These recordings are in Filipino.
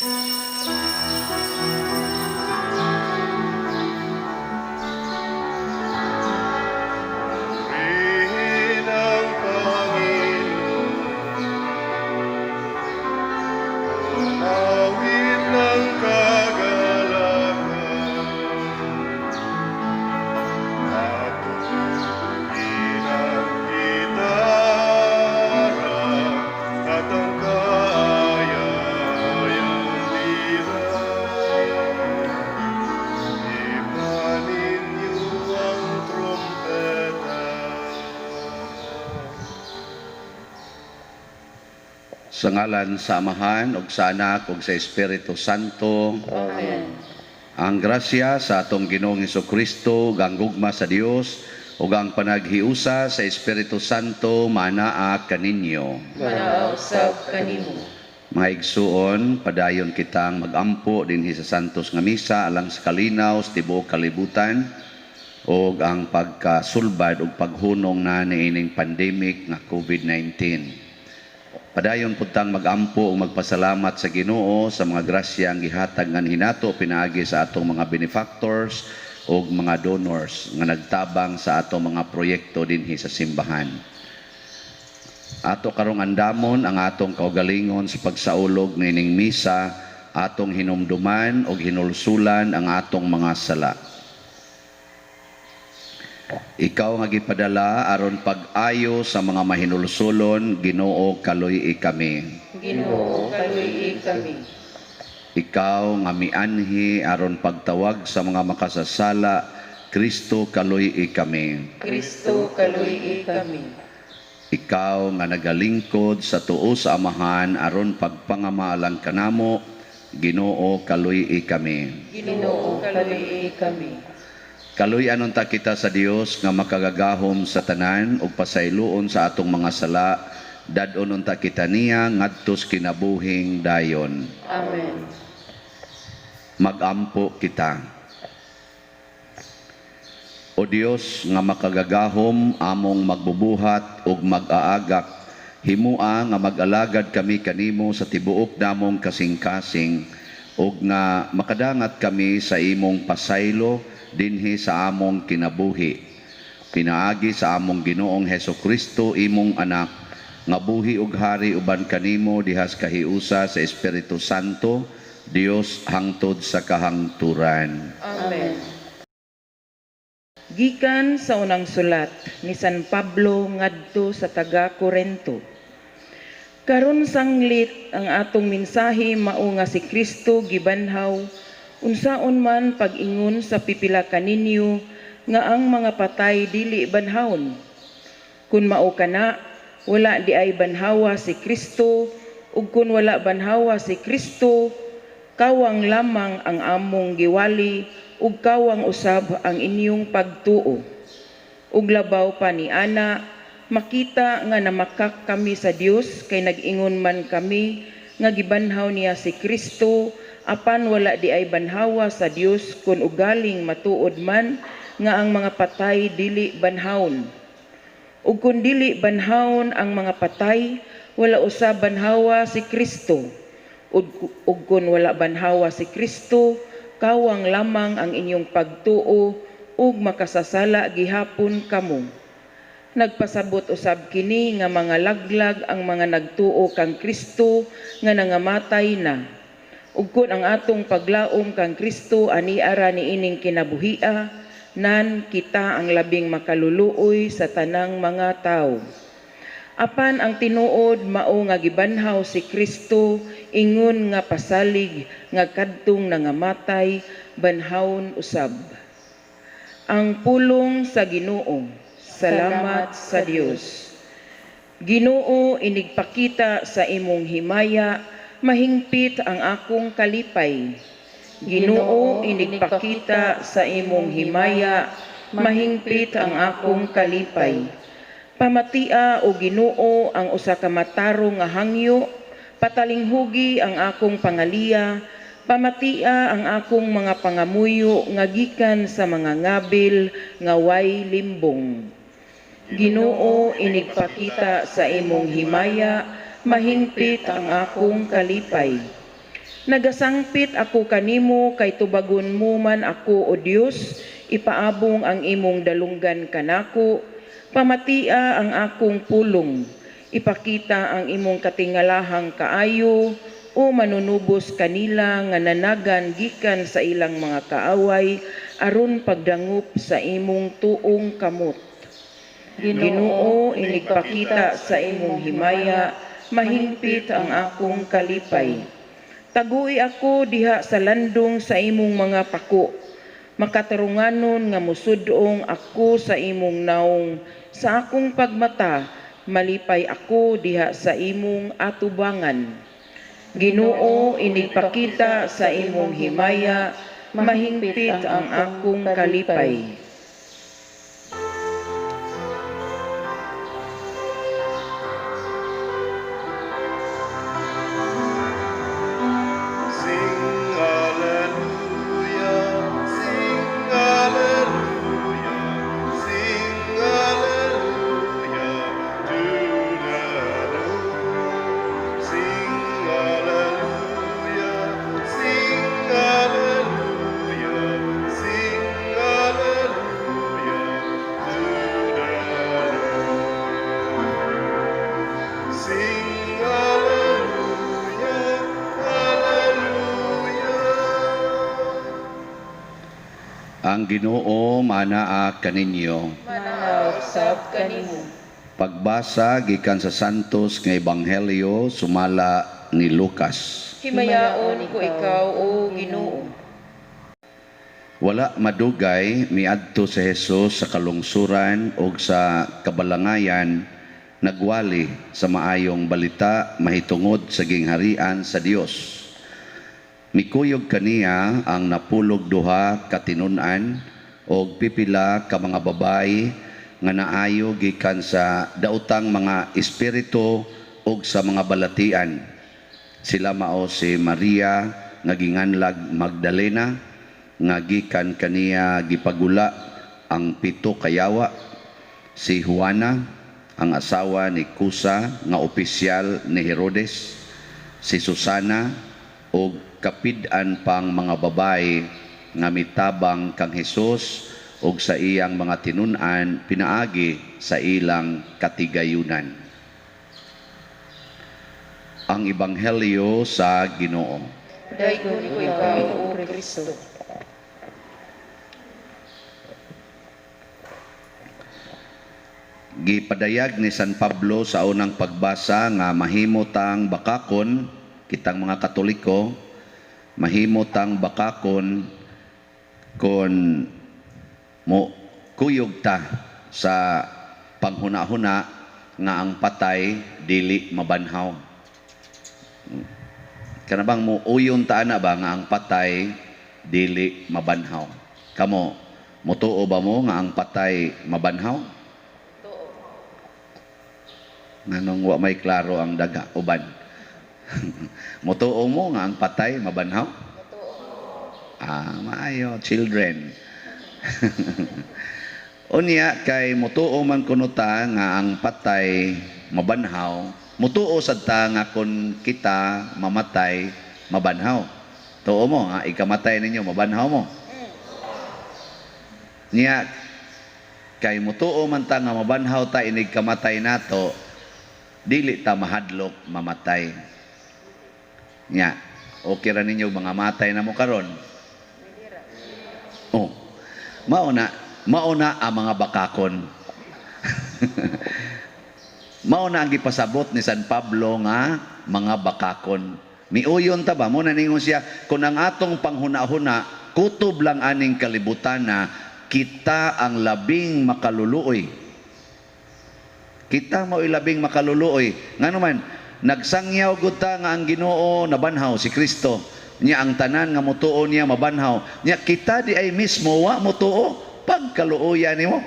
Purihin ang Panginoon, awit ng kagalakan, patuloy ng gitara at ang kaaya-ayang lira. Ipanin niyo ang trumpeta. Sa ngalan sa Amahan, ug sa Anak, ug sa Espiritu Santo. Amen. Ang grasya sa atong Ginoong Hesukristo, ug ang gugma sa Dios, ug ang panaghiusa sa Espiritu Santo manaa kaninyo. Manausab kanimo. Mga igsuon, padayon kitang magampo dinhi sa Santos nga Misa alang sa kalinaw sa tibuok kalibutan ug ang pagkasulbad ug paghunong na niining pandemic nga COVID-19. Padayon puntang magampo ug magpasalamat sa Ginoo sa mga grasya ang gihatag nga hinato pinaagi sa atong mga benefactors ug mga donors nga nagtabang sa atong mga proyekto dinhi sa simbahan. Ato karong andamon ang atong kaugalingon sa pagsaulog nining misa, atong hinumduman ug hinulsulan ang atong mga sala. Ikaw nga gipadala aron pag-ayo sa mga mahinulsulon, Ginoo kaluy kami. Ginoo kaluy kami. Ikaw nga mianhi aron pagtawag sa mga makasasala, Kristo kaluy kami. Kristo kaluy kami. Ikaw nga nagalingkod sa tuo sa Amahan aron pagpangamalang kanamo, Ginoo kaluy kami. Ginoo kaluy kami. Kaluy-anon ta kita sa Dios nga makagagahom sa tanan ug pasayloon sa atong mga sala, dad-onon ta kita niya ngadtos kinabuhing dayon. Amen. Magampo kita. O Dios nga makagagahom among magbubuhat ug mag-aagak, himua nga mag-alagad kami kanimo sa tibuok namong kasing-kasing ug nga makadangat kami sa imong pasaylo dinhi sa among kinabuhi. Pinaagi sa among Ginoong Hesukristo imong anak nga buhi ug hari uban kanimo dihas kahiusa sa Espiritu Santo, Dios hangtod sa kahangturan. Amen. Gikan sa unang sulat ni San Pablo ngadto sa taga-Corinto. Karon sanglit ang atong mensahe mao nga si Kristo gibanhaw unsaon man pag-ingon sa pipila kaninyo nga ang mga patay dili banhawon. Kun mao kana, wala di ay banhawa si Kristo, ug kun wala banhawa si Kristo, kawang lamang ang among giwali ug kawang usab ang inyong pagtuo. Ug labaw pa ni ana, makita nga namakak kami sa Dios kay nag-ingon man kami nga gibanhaw niya si Kristo, apan wala di ay banhawa sa Dios kun ugaling matuod man nga ang mga patay dili banhawon. Ug kun dili banhawon ang mga patay, wala usab banhawa si Kristo. Ug kun wala banhawa si Kristo, kawang lamang ang inyong pagtuo ug makasasala gihapon kamo. Nagpasabot usab kini nga mga laglag ang mga nagtuo kang Kristo nga nangamatay na. Ug kun ang atong paglaom kang Kristo ani ara niining kinabuhia, nan kita ang labing makaluluoy sa tanang mga tawo. Apan ang tinuod mao nga gibanhaw si Kristo, ingon nga pasalig nga kadtong nangamatay, banhawon usab. Ang pulong sa Ginoo. Salamat sa Dios. Ginoo, inigpakita sa imong himaya, mahingpit ang akong kalipay. Ginoo, inigpakita sa imong himaya, mahingpit ang akong kalipay. Pamatia o Ginoo ang usa ka matarong nga hangyo, patalinghugi ang akong pangaliya, pamatia ang akong mga pangamuyo nga gikan sa mga ngabil nga way limbong. Ginoo, inigpakita sa imong himaya, mahingpit ang akong kalipay. Nagasangpit ako kanimo kay tubagon mo man ako o Dios, ipaabong ang imong dalunggan kanako, pamatia ang akong pulong, ipakita ang imong katingalahang kaayo o manunubos kanila nga nanagan gikan sa ilang mga kaaway aron pagdangup sa imong tuong kamot. Ginoo, inigpakita sa imong himaya, mahingpit ang akong kalipay. Tagui ako diha sa landong sa imong mga pako. Makatarunganon nga musudong ako sa imong naong, sa akong pagmata, malipay ako diha sa imong atubangan. Ginoo, inigpakita sa imong himaya, mahingpit ang akong kalipay. Sing hallelujah, sing hallelujah, sing hallelujah to the Lord. Sing hallelujah, sing hallelujah, sing hallelujah to the Lord. Sing hallelujah, hallelujah. Ang Ginoo manaa kaninyo. Manaw sab kanimo. Pagbasa gikan sa santos nga ebanghelyo sumala ni Lucas. Himayaon ko ikaw, O Ginoo. Wala madugay miadto si Jesus sa kalungsuran o sa kabalangayan nagwali sa maayong balita mahitungod sa gingharian sa Dios. Mikuyog kaniya ang napulog duha katinun-an o pipila ka mga babay nga naayo gikan sa daotang mga espiritu o sa mga balatian. Sila mao si Maria nga ginganlag Magdalena nga gikan kaniya gipagula ang 7 kayawa, si Juana ang asawa ni Kusa nga opisyal ni Herodes, si Susana o kapid-an pang mga babay nga mitabang kang Hesus ug sa iyang mga tinun-an pinaagi sa ilang katigayunan. Ang ebanghelyo sa Ginoo. Dayon ko ikaw, O Kristo. Gipadayag ni San Pablo sa unang pagbasa nga mahimutang bakakon kitang mga Katoliko, mahimutang bakakon kon mo kuyog ta sa panghuna-huna nga ang patay dili mabanhaw. Kana bang mo uyon ta na ba nga ang patay dili mabanhaw? Kamo mutuo ba mo nga ang patay mabanhaw? Nganong wa may klaro ang daga uban. Mutuo mo nga ang patay mabanhaw? Maayo, children. Unya kay mutuo man kuno ta nga ang patay mabanhaw, mutuo sad ta nga kun kita mamatay mabanhaw. Tuo mo nga ikamatay ninyo mabanhaw mo. Nya kay mutuo man ta nga mabanhaw ta inig kamatay nato, dili ta mahadlok mamatay. Nya, okay ra ninyo mga matay na mo karon. Oh. Mauna ang mga bakakon. Mauna ang gipasabot ni San Pablo nga mga bakakon. Miuyon ta ba mo na ningon siya kung ang atong panghuna-huna kutob lang aning kalibutan na kita ang labing makaluluoy. Kita mo ilabing makaluluoy. Ngano man nagsangyaw gud ta nga ang Ginoo nabanhaw si Kristo. Nya ang tanan nga mutuo niya mabanhaw. Nya kita di ay mismo wa mutuo pagkaluoyan nimo.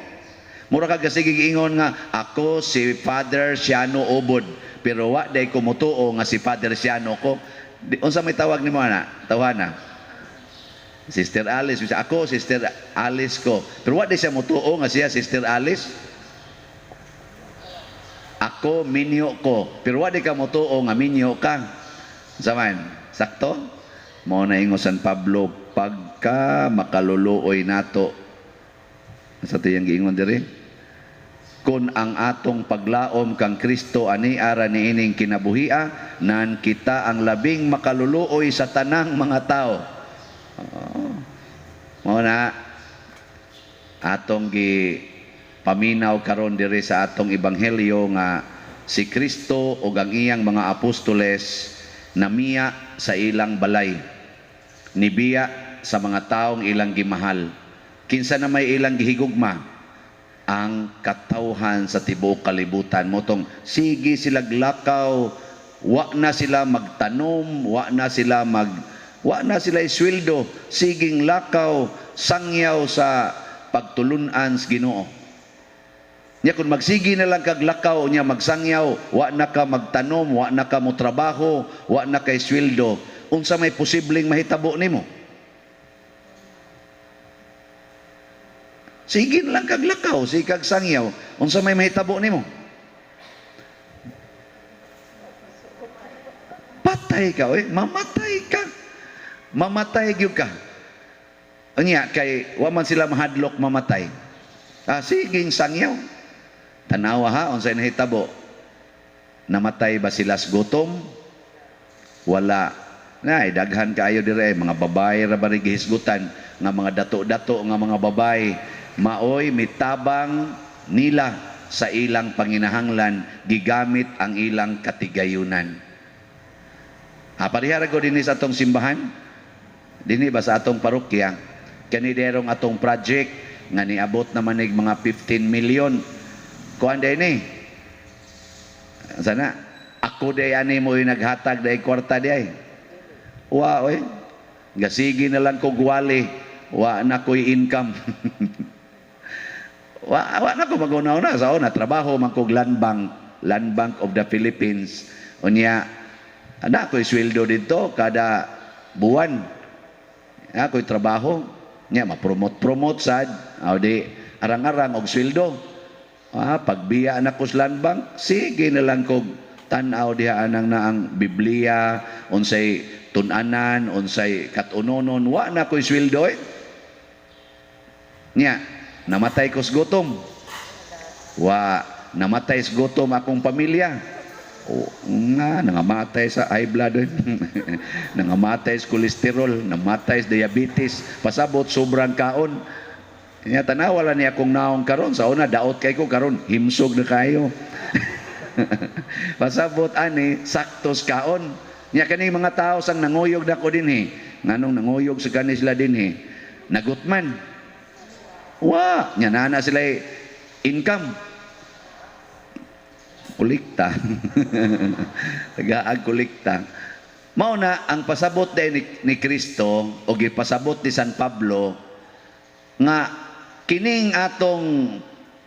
Mura ka kasi giingon nga ako si Father Siano Obod pero wa day ko mutuo nga si Father Siano ko. Unsa may tawag nimo ana? Tawhana. Sister Alice, ako Sister Alice ko. Pero wa day siya mutuo nga siya Sister Alice. Ako minyo ko, pero wala ka mo tuo nga minyo ka. Zaman, sakto? Mao na ingon San Pablo, pagka makaluluoy nato sa tiyang giingon diri, kun ang atong paglaom kang Kristo ani ara niining kinabuhia, nan kita ang labing makaluluoy sa tanang mga tao. Mao na atong gi paminaw karon diri sa atong ebanghelyo nga si Kristo ug ang iyang mga apostoles namiya sa ilang balay, nibiya sa mga taong ilang gimahal. Kinsa na may ilang gihigugma, ang katawhan sa tibuok kalibutan. Motong sige sila glakaw, wa na sila magtanom, wa na sila isweldo, siging lakaw, sangyaw sa pagtulunan sa Ginoo. Nya kung magsigi na lang kag lakaw nya magsangyaw, wa na ka magtanom, wa na ka mo trabaho, wa na kay sweldo, unsa may posibleng mahitabo nimo? Sige na lang kag lakaw, sige kag sangyaw, unsa may mahitabo nimo? Patay ka, mamatay ka. Mamatay gyud ka. Unya kay wa man sila mahadlok mamatay. Siging sangyaw. Tanawa ha, unsay nahitabo? Namatay ba sila sa gutom? Wala. Nay, daghan kaayo dire mga babae ra bari gihisgutan nga mga dato-dato nga mga babae maoy mitabang nila sa ilang panginahanglan gigamit ang ilang katigayunan. Parihara ko dinhi sa atong simbahan, dinhi ba sa atong parokya, kaniderong atong project nga niabot naman nig mga 15 million. Kuan day ni. Sana ako day ani mo naghatag day kwarta day. Wa oy. Gasigi na lang ko gwali, wa na ko'y income. wa na ko maguna-una sa una trabaho man kog Land Bank of the Philippines. Unya ana ko'y sweldo dito kada buwan. Ako'y trabaho nya ma-promote sad. Di arang-arang og sweldo. Pagbiya na ko sa Land Bank, sige na lang kog tan-aw diha anang na ang Biblia, unsay tun-anan, unsay katunonon, wa na ko'y sweldo Nya, namatay ko sa gutom. Wa, namatay sa gutom akong pamilya. Nangamatay sa high blood. Nangamatay sa kolesterol, namatay sa diabetes, pasabot sobrang kaon. Nya tanawala niya kung naong karon sa una daot kay ko karon himsog na kayo. Pasabot ani saktos kaon. Nya kani mga tao sang nanguyog dako dinhi, nganong nanguyog sa kani sila dinhi, nagutman. Wa, nya nana sila income. Kolekta. Tagaag kolekta. Mao na ang pasabot din ni Kristo o gipasabot ni San Pablo nga kining atong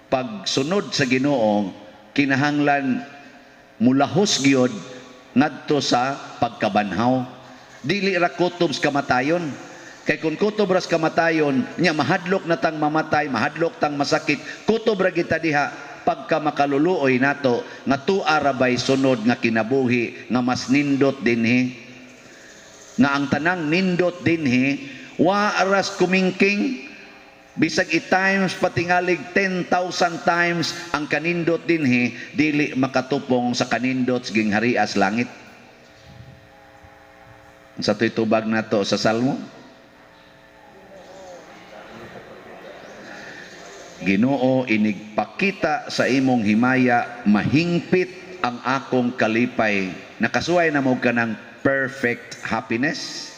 pagsunod sa Ginoo kinahanglan mulahos gyud ngadto sa pagkabanhaw. Dili ra kutob sa kamatayon. Kay kung kutob ra sa kamatayon, nya mahadlok na tang mamatay, mahadlok tang masakit, kutob ra kita diha pagka makaluluoy nato nga tuwa ra bay sunod nga kinabuhi nga mas nindot dinhi. Nga ang tanang nindot dinhi wa aras kumingking bisag i-times patingalig 10,000 times ang kanindot dinhi dili makatupong sa kanindot sa gingharias langit. Sa to'y tubag nato sa Salmo, Ginoo, inigpakita sa imong himaya, mahingpit ang akong kalipay. Nakasuway na mo ka ng perfect happiness,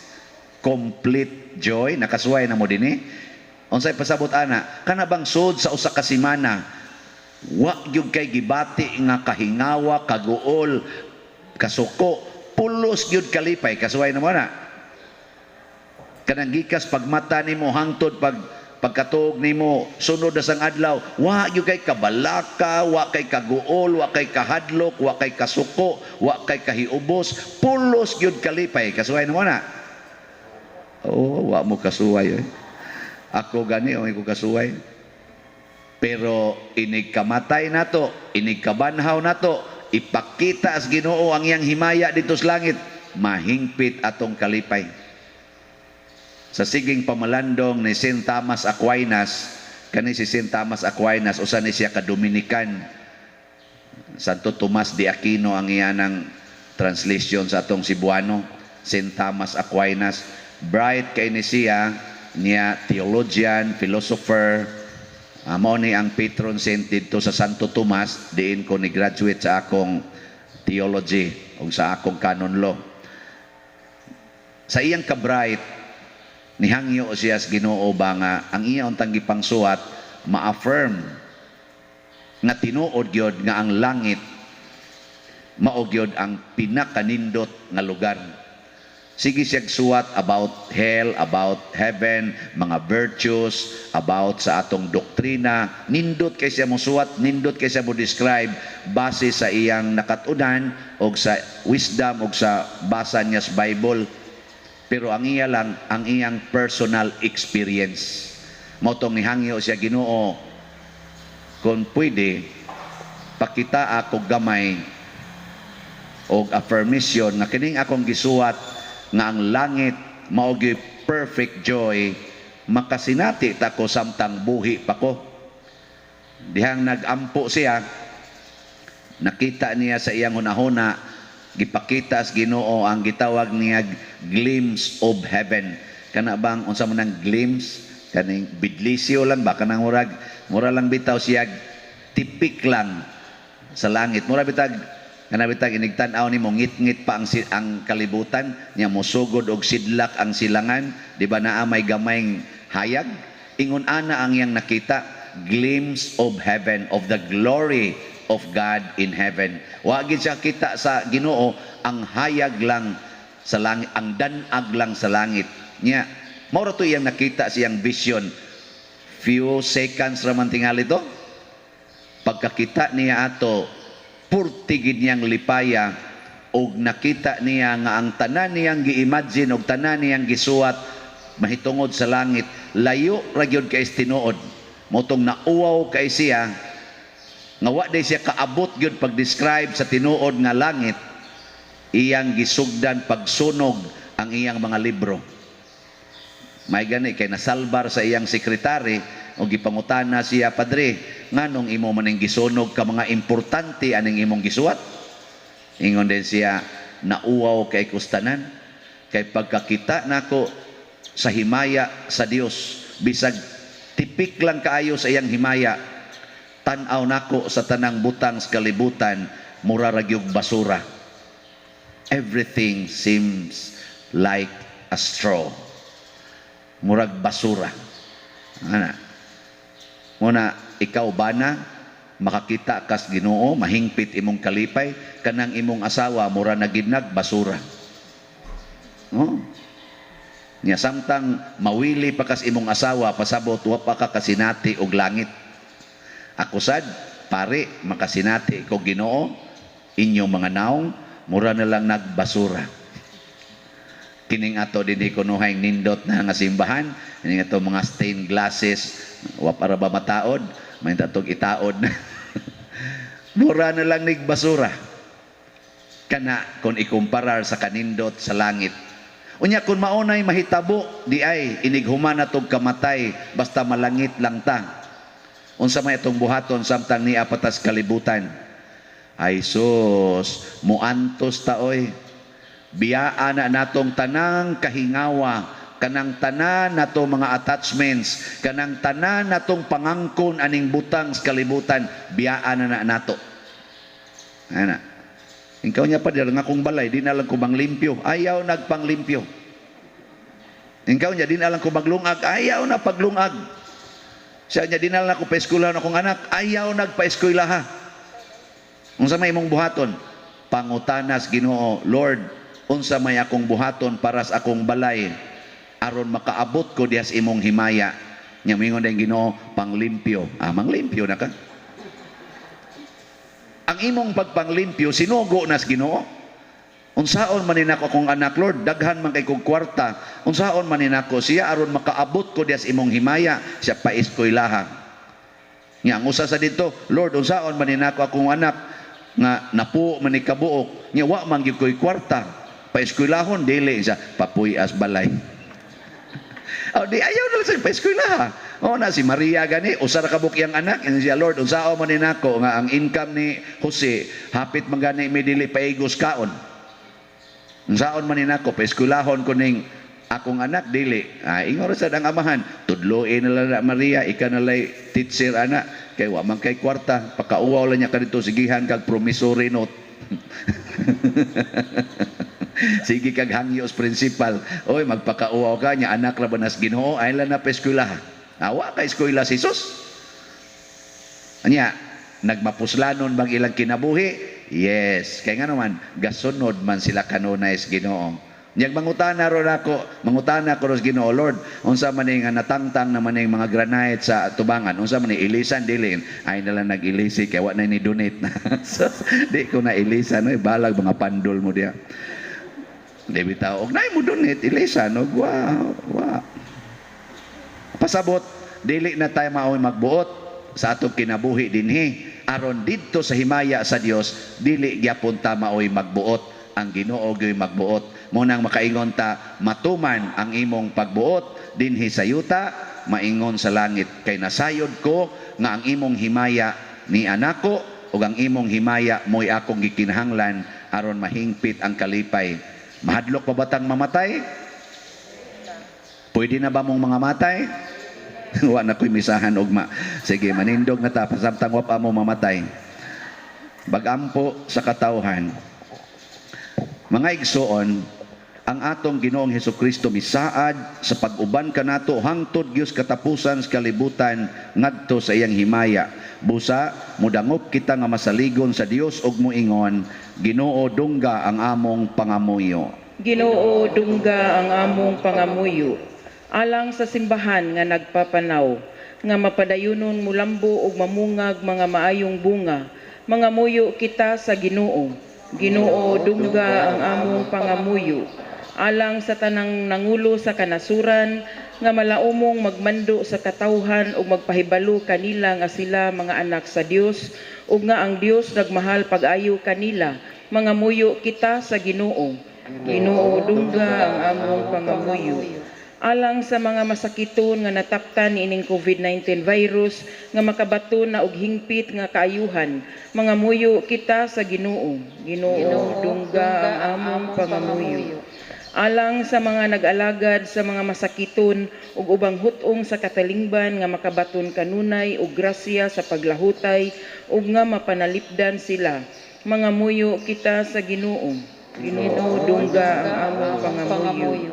complete joy. Nakasuway na mo din unsay pasabot ana, kana bang sud sa usa ka semana, wa gyud kay gibati nga kahingawa, kaguol, kasuko, pulos gyud kalipay. Kasuway na mo na. Kanang gikas pagmata nimo hangtod pagkatuog nimo sunod na sang adlaw, wa gyud kay kabalaka, wa kay kaguol, wa kay kahadlok, wa kay kasuko, wa kay kahiubos, pulos gyud kalipay. Kasuway na mo na. Wa mo kasuway Ako gani o ko kasuway. Pero inigkamatay nato, inigkabanhaw nato, ipakita as Ginoo ang iyang himaya dito sa langit, mahingpit atong kalipay. sa siging pamalandong ni St. Thomas Aquinas, kani si St. Thomas Aquinas, usa ni siya ka Dominican. Santo Tomas de Aquino ang iyanang translation sa atong Cebuano, St. Thomas Aquinas. Bright kay ni siya, niya theologian, philosopher, mao ni ang patron saint dito sa Santo Tomas, diin ko ni graduate sa akong theology o sa akong canon law. Sa iyang ka-bright, nihangyo siya sa Ginoo ba nga ang iyang tanggipang suwat ma-affirm nga tinuod gyud nga ang langit mao gyud ang pinakanindot nga lugar. Sige siya suwat about hell, about heaven, mga virtues, about sa atong doktrina. Nindot kay siya mo suwat, nindot kay siya mo describe base sa iyang nakatunan o sa wisdom o sa basa niya sa Bible. Pero ang iya lang, ang iyang personal experience. Motong nihangyo siya Ginoo, kung pwede, pakita ako gamay o affirmation nga kining akong gisuwat nga ang langit mao gyud perfect joy, makasinati ta ko samtang buhi pa ko. Dihang nagampo siya, nakita niya sa iyang hunahuna, gipakita sa Ginoo ang gitawag niya glimpse of heaven. Kana bang unsa man ang glimpse? Kaning bidlisyo lang ba kanang mura lang bitaw siya tipik lang sa langit. Mura bitag kana bitag inigtan-aw nimo ngit-ngit pa ang kalibutan, nya mosugod og sidlak ang silangan, di ba naa may gamayng hayag? Ingon ana ang iyang nakita, glimpse of heaven, of the glory of God in heaven. Wa gid siya kita sa Ginoo ang hayag lang sa langit, ang danag lang sa langit. Nya mao ra to iyang nakita siyang vision. Few seconds ra man tingali to. Pagkakita niya ato, purtigid niyang lipaya og nakita niya nga ang tanan niyang gi-imagine og tanan niyang gisuwat mahitungod sa langit layo ra gyud kay tinuod. Motong nauwaw kay siya nga wa day siya kaabot gyud pag-describe sa tinuod nga langit. Iyang gisugdan pagsunog ang iyang mga libro. May gani kay nasalbar sa iyang sekretary o gipangutana siya, Padre, nganong imo maning gisunog ka mga importante aning imong gisuwat? Ingon din siya, nauwaw kay kustanan, kay pagkakita nako sa himaya sa Dios, bisag tipik lang kaayo sa iyang himaya, tan-aw nako sa tanang butang sa kalibutan, mura ra gyud basura. Everything seems like a straw. Murag basura. Ana. Muna ikaw bana makakita kas Ginoo, mahingpit imong kalipay, kanang imong asawa mura naginag basura. Oh. Nya samtang mawili pa kas imong asawa pasabot wa pa ka kasinati og langit. Ako sad pare makasinati ko Ginoo, inyong mga naong mura na lang nagbasura. Kining ato dinhi kunuhay nindot na nga simbahan, kining ato mga stained glasses, wa para ba mataod, may tatog itaod na. Mura na lang nigbasura. Kana kung ikumparar sa kanindot sa langit. Unya kung maunay mahitabo, di ay inighuman na tog kamatay, basta malangit lang ta. Unsa may itong buhaton samtang ni apatas kalibutan. Ay sus, muantos ta oy. Biyaan na natong tanang kahingawa, kanang tanan natong mga attachments, kanang tanan natong pangangkon aning butang sa kalibutan, biyaan na nato. Ana. Ikaw niya pa dir nga kung balay, di na lang ko manglimpyo. Ayaw nagpanglimpyo. Ikaw niya di na lang ko maglungag, ayaw na paglungag. Siya niya di na lang ko paeskwelahan akong anak, ayaw nagpaeskwelaha. Unsa may imong buhaton? Pangutanas Ginoo, Lord, unsa may akong buhaton para sa akong balay aron makaabot ko diha sa imong himaya. Nya mingon dayong Ginoo, panglimpyo. Manglimpyo na ka. Ang imong pagpanglimpyo sinugo nas Ginoo. Unsaon man ninako akong anak, Lord, daghan man kay kog kwarta. Unsaon man ninako siya aron makaabot ko diha sa imong himaya, siya paeskwelaha. Nya ang usa sa dito, Lord, unsaon man ninako akong anak nga napuo man ni kabuok, nya wa man gyud koy kwarta. Paeskwelahon dili sa papuy as balay. O di ayaw na lang sa pa-eskwela. O na si Maria gani, usa ra ka bukyang anak, and siya Lord, unsao man ni nako nga ang income ni Jose hapit man gani may dili paigos kaon. Unsaon man ni nako pa-eskwelahon ko ning akong anak dili. Ingon ra sad ang amahan, tudloin na lang na Maria, ika na lay teacher anak, kay wa man kay kwarta, pakauwaw lang niya kadto sigihan kag promissory note. Sige kag hangyos principal, oy magpakauwaw ka nya anak ra banas Ginoo ay lang na pa-eskwela. Awa ka eskwela si Jesus. Anya nagmapuslanon bang ilang kinabuhi? Yes, kay nga naman gasunod man sila kanunay sa Ginoo. Nyag mangutana ro ko ro sa Ginoo, Lord, unsa man nga natangtang naman ning mga granite sa tubangan, unsa man ni ilisan dilin, ay nalang nag-ilisi kay wa na ni donate na. So, di ko na ilisan, no, balag mga pandol mo diya. Di bitaw, og nay mo donate ilisan, og wa. Pasabot, dili na tayo maoy magbuot sa atong kinabuhi dinhi. Aron didto sa himaya sa Dios, dili gyapon ta maoy magbuot, ang Ginoo gyoy magbuot. Munang makaingon ta, matuman ang imong pagbuot dinhi sa yuta, maingon sa langit. Kay nasayod ko nga ang imong himaya ni anako ug ang imong himaya mo'y akong gikinahanglan aron mahingpit ang kalipay. Mahadlok pa batang mamatay? Pwede na ba mong mga matay? Wa na ko'y misahan ugma. Sige, manindog na ta, pasamtang wa pa mo mamatay. Bagampo sa katawhan. Mga igsoon, ang atong Ginoong Hesukristo misaad sa pag-uban kanato hangtod gyud katapusan sa kalibutan ngadto sa iyang himaya. Busa mudangop kita nga masaligon sa Dios ug moingon, Ginoo dungga ang among pangamuyo. Ginoo dungga ang among pangamuyo. Alang sa simbahan nga nagpapanaw, nga mapadayunon mulambo ug mamungag mga maayong bunga, mangamuyo kita sa Ginoo. Ginoo dungga ang among pangamuyo. Alang sa tanang nangulo sa kanasuran, nga malaumong magmando sa katawhan ug magpahibalo kanila nga sila mga anak sa Dios, ug nga ang Dios nagmahal pag-ayo kanila, mangamuyo kita sa Ginoo. Ginoo dungga ang among pangamuyo. Alang sa mga masakiton nga nataptan ining COVID-19 virus nga makabato na og hingpit nga kaayuhan, mangamuyo kita sa Ginoo. Ginoo dungga ang among pangamuyo. Alang sa mga nag-alagad sa mga masakiton ug ubang hutong sa katalingban nga makabaton kanunay ug grasya sa paglahutay ug nga mapanalipdan sila, mangamuyo kita sa Ginoo. Ginoo dungga ang among pangamuyo.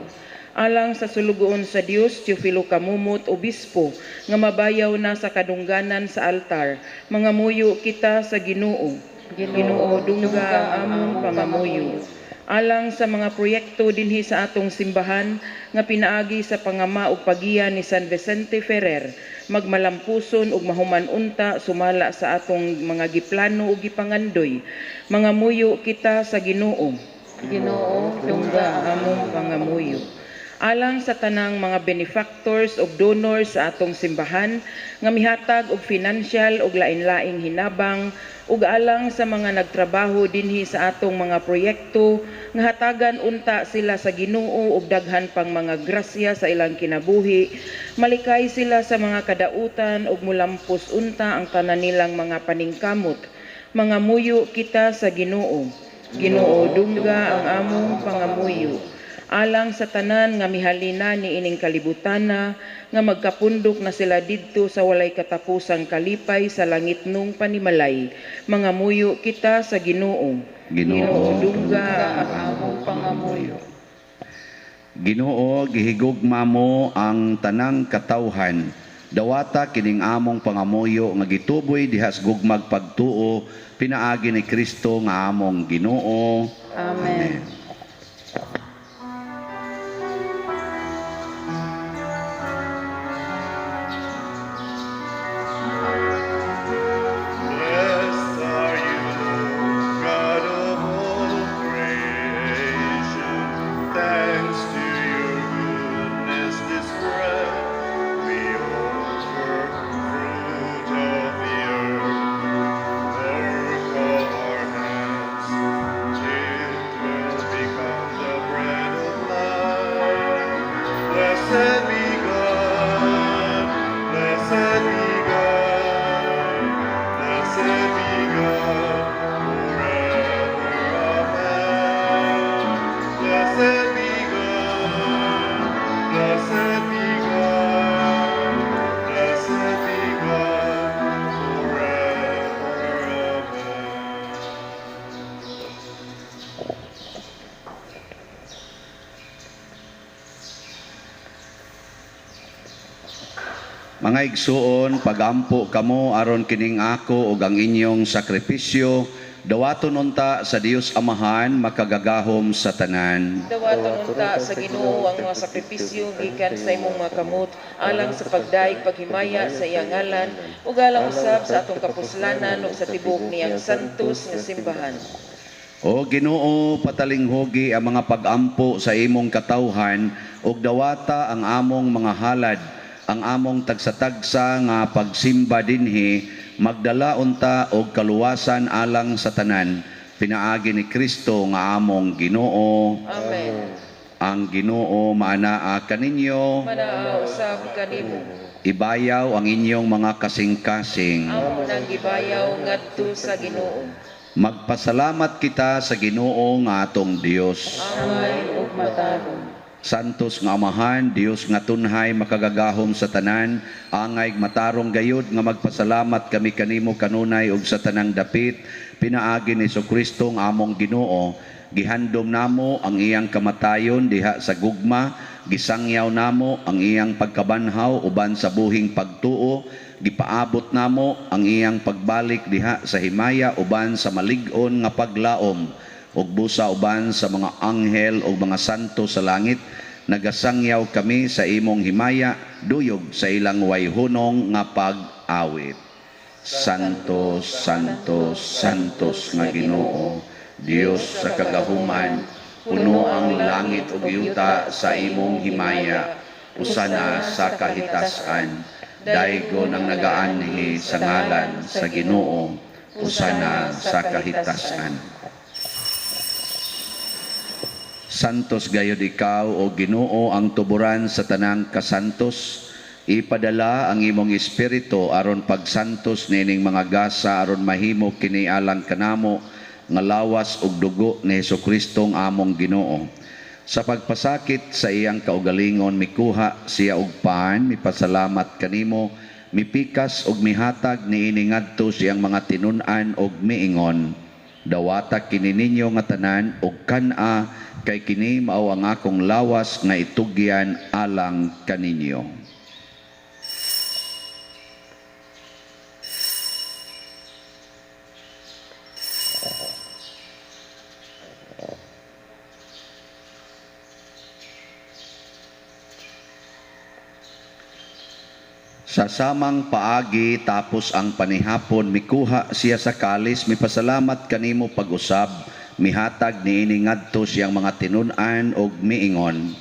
Alang sa sulugoon sa Dios, Teofilo Kamumot, Obispo, nga mabayaw na sa kadungganan sa altar, mangamuyo kita sa Ginoo. Ginoo dungga ang among pangamuyo. Alang sa mga proyekto dinhi sa atong simbahan nga pinaagi sa pangama ug pagiya ni San Vicente Ferrer, magmalampuson ug mahuman-unta sumala sa atong mga giplano ug gipangandoy, mangamuyo kita sa Ginoo. Ginoo dungga ang among pangamuyo. Alang sa tanang mga benefactors ug donors sa atong simbahan nga mihatag og financial ug lain-laing hinabang, ug alang sa mga nagtrabaho dinhi sa atong mga proyekto nga hatagan unta sila sa Ginoo ug daghan pang mga grasya sa ilang kinabuhi, malikay sila sa mga kadautan ug mulampos unta ang tanan nilang mga paningkamot, mangamuyo kita sa Ginoo. Ginoo dungga ang among pangamuyo. Alang sa tanan nga mihalina ni ining kalibutana, nga magkapundok na sila didto sa walay katapusang kalipay sa langit nung panimalay, mangamuyo kita sa Ginoo. Ginoo dungga ang among pangamuyo. Ginoo gihigugma mo ang tanang katawhan. Dawata kining among pangamuyo nga gituboy dihas gugmag pagtuo pinaagi ni Kristo nga among Ginoo. Amen. Blessed are you, God of all creation. Thanks to your goodness display, we offer fruit of the earth, work of our hands. It will be Mga igsuon, pagampo kamo aron kining ako ug ang inyong sakripisyo, dawaton unta sa Dios Amahan makagagahom sa tanan. Dawaton unta sa Ginoo ang mga sakripisyo gikan sa imong mga kamot alang sa pagdaig paghimaya sa iyang ngalan ug alang usab sa atong kapuslanan ug sa tibuok niyang santos nga simbahan. O Ginoo, patalinghogi ang mga pagampo sa imong katawhan ug dawata ang among mga halad, ang among tagsa-tagsa nga pagsimba dinhi, magdala unta og kaluwasan alang sa tanan. Pinaagi ni Kristo nga among Ginoo. Amen. Ang Ginoo maanaa kaninyo. Manaa usab kanimo. Ibayaw ang inyong mga kasing-kasing. Amo nang gibayaw ngadto sa Ginoo. Magpasalamat kita sa Ginoo nga atong Dios. Amay ug matarong. Santos nga Amahan, Dios nga tunhay makagagahom sa tanan, angay matarong gayud nga magpasalamat kami kanimo kanunay ug sa tanang dapit, pinaagi ni Jesucristo nga among Ginoo. Gihandom namo ang iyang kamatayon diha sa gugma, gisangyaw namo ang iyang pagkabanhaw uban sa buhing pagtuo, gipaabot namo ang iyang pagbalik diha sa himaya uban sa malig-on nga paglaom, ug busa uban sa mga anghel ug mga santo sa langit. Nagasangyaw kami sa imong himaya, duyog sa ilang wayhunong nga pag-awit. Santos, Santos, Santos nga Ginoo, Dios sa kagahuman, puno ang langit ug yuta sa imong himaya, usana sa kahitasan, daygon ang nagaanhi sa ngalan sa Ginoo, usana sa kahitasan. Santos gayud ikaw o Ginoo ang tuburan sa tanang kasantos. Ipadala ang imong espiritu aron pagsantos nining mga gasa aron mahimo kini alang kanamo nga lawas ug dugo ni Hesukristo ang among Ginoo. Sa pagpasakit sa iyang kaugalingon mikuha siya og paan, mipasalamat kanimo, mipikas ug mihatag niini ngadto siyang mga tinun-an ug miingon. Dawata kini ninyo nga tanan ug kana kay kini mao ang akong lawas nga itugyan alang kaninyo. Sa samang paagi tapos ang panihapon mikuha siya sa kalis, mipasalamat kanimo pag-usab, mihatag niini ngadto siyang mga tinun-an og miingon.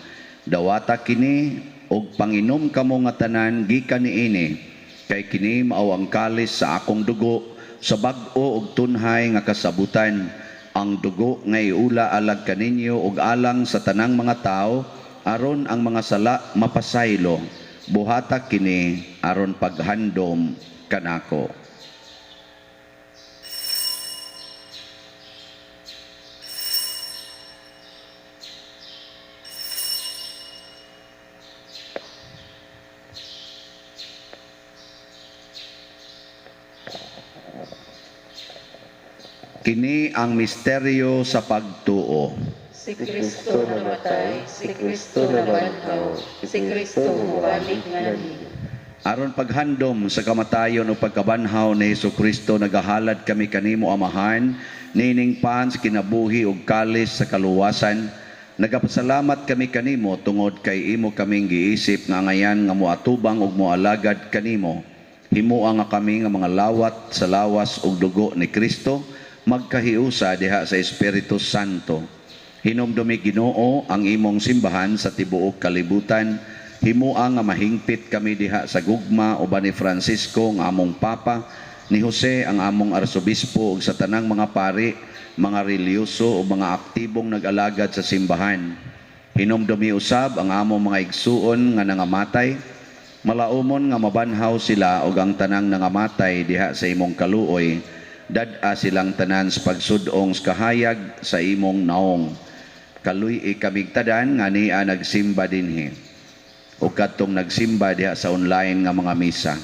Dawata kini og panginom kamo nga tanan gikan niini, kay kini mao ang kalis sa akong dugo, sa bag-o og tunhay nga kasabutan, ang dugo nga iula alag kaninyo og alang sa tanang mga tao, aron ang mga sala mapasaylo. Buhata kini aron paghandom kanako. Kini ang misteryo sa pagtuo. Si Kristo namatay, si Kristo nabanhaw, si Kristo balik ngani. Aron paghandom sa kamatayon o pagkabanhaw ni Hesukristo, nagahalad kami kanimo Amahan, nining paan sa kinabuhi ug kalis sa kaluwasan. Nagapasalamat kami kanimo tungod kay imo kaming giisip nga ngayan nga moatubang ug moalagad kanimo. Himua nga kami nga mga lawat sa lawas ug dugo ni Kristo, magkahiusa diha sa Espiritu Santo. Hinumdumi Ginoo ang imong simbahan sa tibuok kalibutan. Himua nga mahingpit kami diha sa gugma uban ni Francisco nga among Papa, ni Jose ang among Arsobispo ug sa tanang mga pari, mga reliyoso o mga aktibong nag-alagad sa simbahan. Hinumdumi usab ang among mga igsuon nga nangamatay. Malaumon nga mabanhaw sila ug ang tanang nangamatay diha sa imong kaluoy. Dad-a silang tanan sa pagsudong sa kahayag sa imong naong. Kaluy kamig tadan nga niya nagsimba dinhi. O katong nagsimba diha sa online nga mga misa.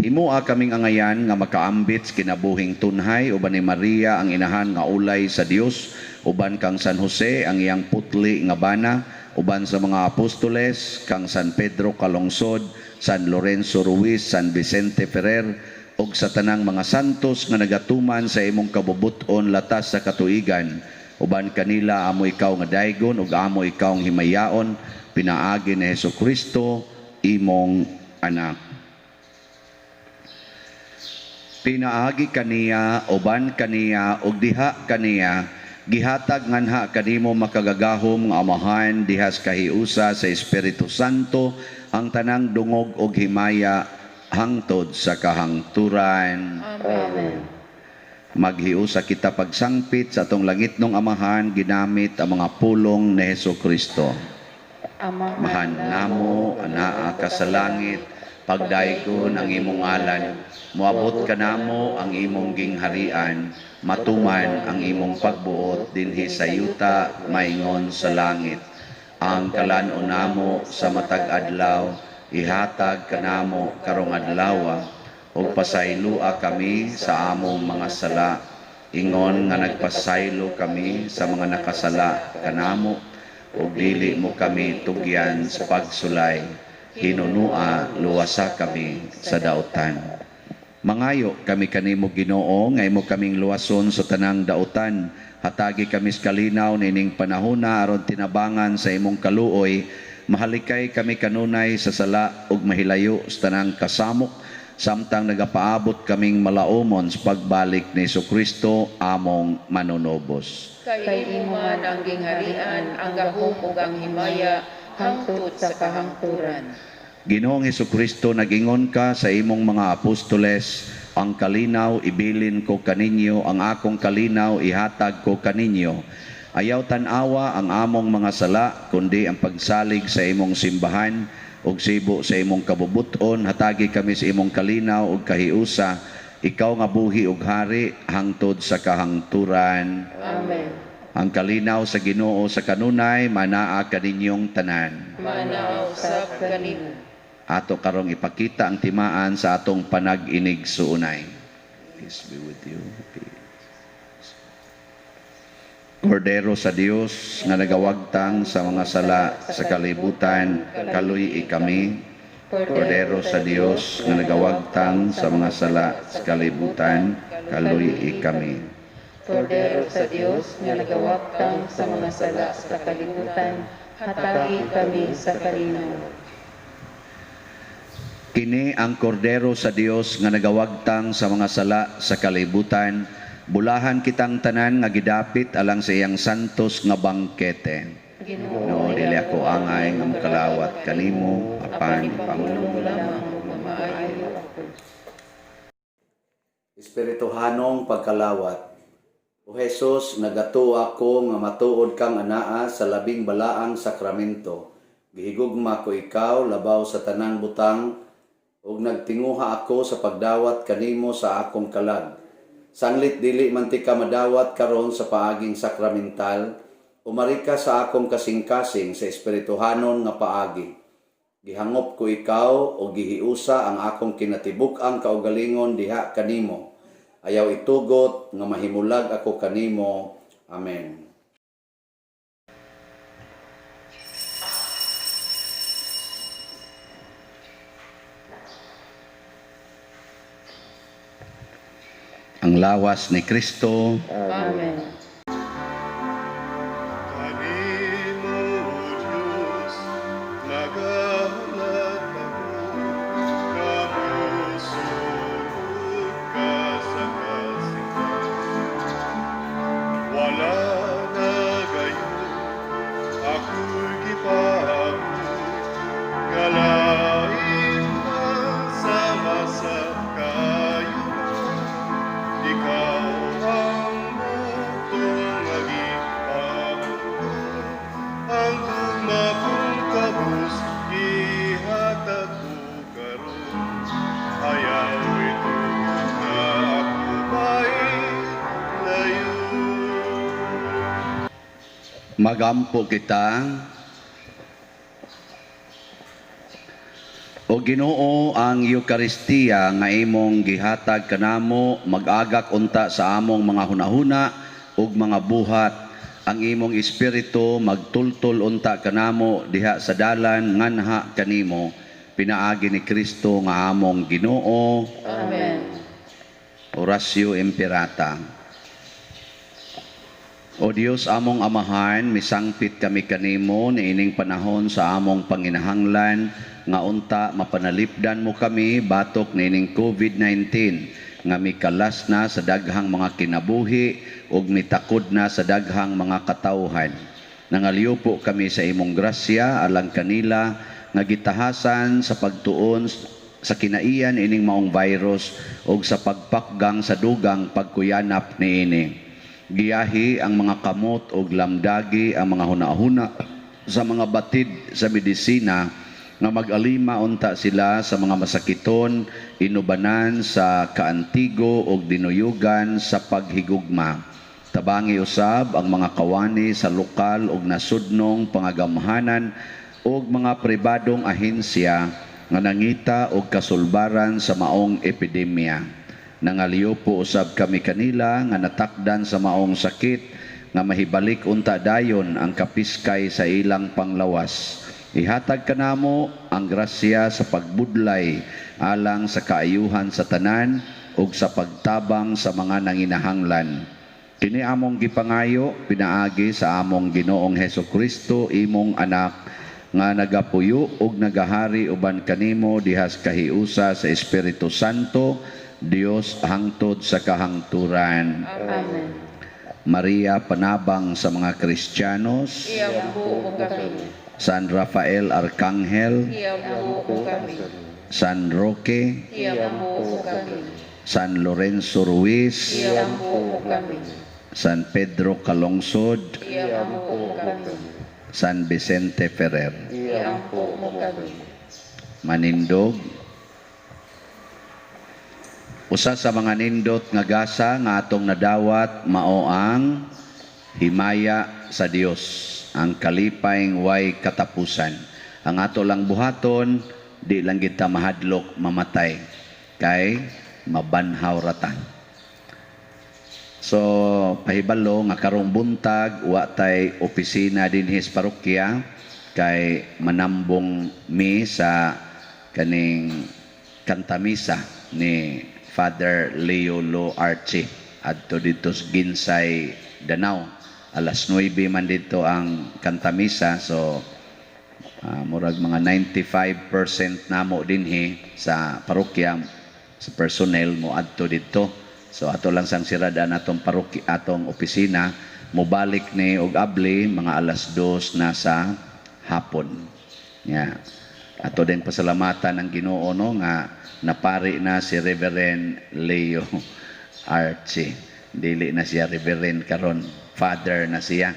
Himua kaming angayan nga makaambit kinabuhing tunhay uban ni Maria ang inahan nga ulay sa Dios, uban kang San Jose ang iyang putli nga bana, uban sa mga apostoles kang San Pedro Calungsod, San Lorenzo Ruiz, San Vicente Ferrer ug sa tanang mga santos nga nagatuman sa imong kabubuton latas sa katuigan. Uban kanila amo ikaw nga daygon ug amo ikaw ang himayaon, pinaagi ni Hesukristo imong anak. Pinaagi kaniya, uban kaniya, ug diha kaniya, gihatag nganha kanimo makagagahom nga amahan dihas kahiusa sa Espiritu Santo ang tanang dungog ug himaya hangtod sa kahangturan. Amen. Maghiusa kita pagsangpit sa atong langitnong amahan ginamit ang mga pulong ni Hesukristo. Amahan namo anaa ka sa langit, pagdaykon ang imong ngalan, moabot ka namo ang imong gingharian, matuman ang imong pagbuot dinhi sa yuta maingon sa langit. Ang kalanon namo sa matag adlaw, ihatag kanamo karong adlaw, ug pasaylua kami sa among mga sala, ingon nga nagpasaylo kami sa mga nakasala kanamo, ug dili mo kami tugyan sa pagsulay, hinunua luwasa kami sa dautan. Mangayo kami kanimo Ginoo nga imo kaming luwason sa tanang dautan, hatagi kami sa kalinaw nining panahona aron tinabangan sa imong kaluoy, mahalikay kami kanunay sa sala ug mahilayo sa tanang kasamok, samtang nagapaabot kaming malaumon sa pagbalik ni Jesucristo among manunobos. Kay imo man ang gingharian, ang gahom ug ang himaya hangtod sa kahangturan. Ginoong Jesucristo, nagingon ka sa imong mga apostoles, ang kalinaw ibilin ko kaninyo, ang akong kalinaw ihatag ko kaninyo. Ayaw tan-awa ang among mga sala, kundi ang pagsalig sa imong simbahan, ug sibo sa imong kabubuton, hatagi kami sa imong kalinaw ug kahiusa, ikaw nga buhi ug hari hangtod sa kahangturan. Amen. Ang kalinaw sa Ginoo sa kanunay manaa kaninyong tanan. Manaw sa kanimo. Ato karong ipakita ang timaan sa atong panag-inig suunay. Peace be with you. Kordero sa Dios nga nagawagtang sa mga sala sa kalibutan, kaluy kami. Kordero sa Dios nga nagawagtang sa mga sala sa kalibutan, kaluy kami. Kordero sa Dios nga nagawagtang sa mga sala sa kalibutan, hatagi kami sa kalinaw. Kini ang kordero sa Dios nga nagawagtang sa mga sala sa kalibutan, bulahan kitang tanan nga gidapit alang sa iyang santos nga bangkete. No, dili ako angay nga makalawat kanimo, apan Pangulo lamang mamaayo ako. Espirituhanong pagkalawat. O Jesus, nagato ako nga matuod kang anaa sa labing balaang sakramento. Gihigugma ko ikaw labaw sa tanang butang, ug nagtinguha ako sa pagdawat kanimo sa akong kalag. Sanglit dili man ti ka madawat karon sa paaging sakramental, umari ka sa akong kasing-kasing sa espirituhanon nga paagi. Gihangop ko ikaw o gihiusa ang akong kinatibuk-ang kaugalingon diha kanimo. Ayaw itugot nga mahimulag ako kanimo. Amen. Ang lawas ni Kristo. Amen. Kanimo, Diyos, nagahalat ako, kamusunod ka sa kasintahan. Wala na gayon, ako'y gipahangod, ngalain man sama sa kayo. Ikaw ang butong nag-iangkan, ang tugma kong kabus, ihatag ko karon. Ayaw ito na ako mailayo. Magampo kita. O Ginoo, ang Eukaristiya nga imong gihatag kanamo mag-agak unta sa among mga hunahuna ug mga buhat, ang imong espiritu magtultol unta kanamo diha sa dalan nganha kanimo pinaagi ni Kristo nga among Ginoo. Amen. Oratio Imperata. O Dios among amahan, misangpit kami kanimo niining panahon sa among panginahanglan nga unta mapanalipdan mo kami batok niining COVID-19 nga mikalas na sa daghang mga kinabuhi ug mitakod na sa daghang mga katawhan. Nangaliw po kami sa imong grasya alang kanila nga gitahasan sa pagtuon sa kinaiyan ining maong virus ug sa pagpakgang sa dugang pagkuyanap niini. Giyahi ang mga kamot ug lamdagi ang mga hunahuna sa mga batid sa medisina nga mag-alima unta sila sa mga masakiton, inubanan sa kaantigo ug dinuyugan sa paghigugma. Tabangi usab ang mga kawani sa lokal ug nasudnong pangagamhanan ug mga pribadong ahensya nga nangita og kasulbaran sa maong epidemya. Nangaliw po usab kami kanila nga natakdan sa maong sakit nga mahibalik unta dayon ang kapiskay sa ilang panglawas. Ihatag kanamo ang grasya sa pagbudlay alang sa kaayuhan sa tanan ug sa pagtabang sa mga nanginahanglan. Kini among gipangayo pinaagi sa among Ginoong Hesukristo imong anak nga nagapuyo ug nagahari uban kanimo dihas kahiusa sa Espiritu Santo, Dios hangtod sa kahangturan. Amen. Maria panabang sa mga Kristiyanos, Iampo mo kami. San Rafael Arcangel, Iampo mo kami. San Roque, Iampo mo kami. San Lorenzo Ruiz, Iampo mo kami. San Pedro Calungsod, Iampo mo kami. San Vicente Ferrer. Iampo mo kami. Manindog. Usa sa mga nindot nga gasa nga atong nadawat mao ang himaya sa Dios, ang kalipayng way katapusan. Ang ato lang buhaton, di lang kita mahadlok mamatay, kay mabanhaw rata. So, pahibalo nga karong buntag, wa tay opisina dinhi sa parokya, kay manambong mi sa kaning kantamisa ni Father Leo Lo Archie adto dito sa Ginsay, Danau. Alas 9 man dito ang kantamisa, so murag mga 95% namo dinhi sa parokya sa personnel mo adto dito. So ato lang sang sirada atong parokya, atong opisina, mobalik ni og abli mga alas 2 na sa hapon. Yeah. Ato din pasalamatan ang Ginoo no nga napari na si Reverend Leo Archie. Dili na siya Reverend karon, Father na siya.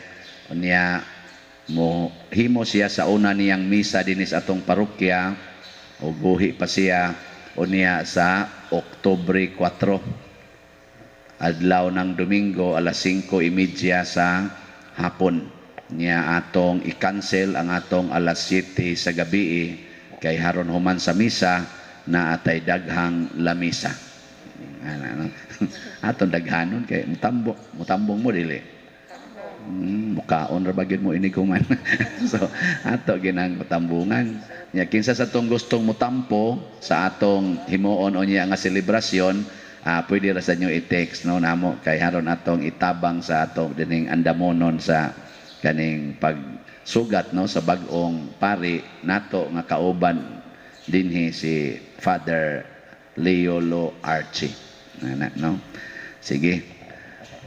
Unya mo himo siya sa una niyang misa dinis atong parokya ug buhi pa siya unya sa Oktubre 4. Adlaw ng Domingo alas 5:30 sa hapon. Niya atong i-cancel ang atong alas 7 sa gabi kay haron human sa misa na atay daghang lamisa. Atong daghanon kay mutambong mo dili. Mukaon ra bagid mo ini kuman. So ato ginang matambungan. Nya kinsa sa tong gustong mutampo sa atong himuon unya nga selebrasyon, pwede ra sa inyo i-text no namo kay haron atong itabang sa atong dining andamonon sa kaning pagsugat no sa bag-ong pari nato nga kauban dinhi si Father Leo Lo Archie. No? Sige.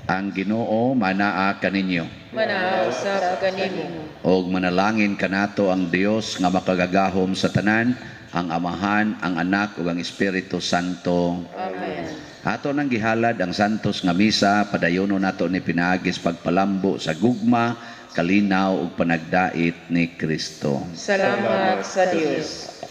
Ang Ginoo manaa kaninyo. Manaaw sa kanimo. Og manalangin kanato ang Dios nga makagagahom sa tanan, ang Amahan, ang Anak ug ang Espiritu Santo. Amen. Ato nang gihalad ang santos nga misa, padayono nato ni pinaagis pagpalambo sa gugma, kalinaw ug panagdait ni Kristo. Salamat sa Dios.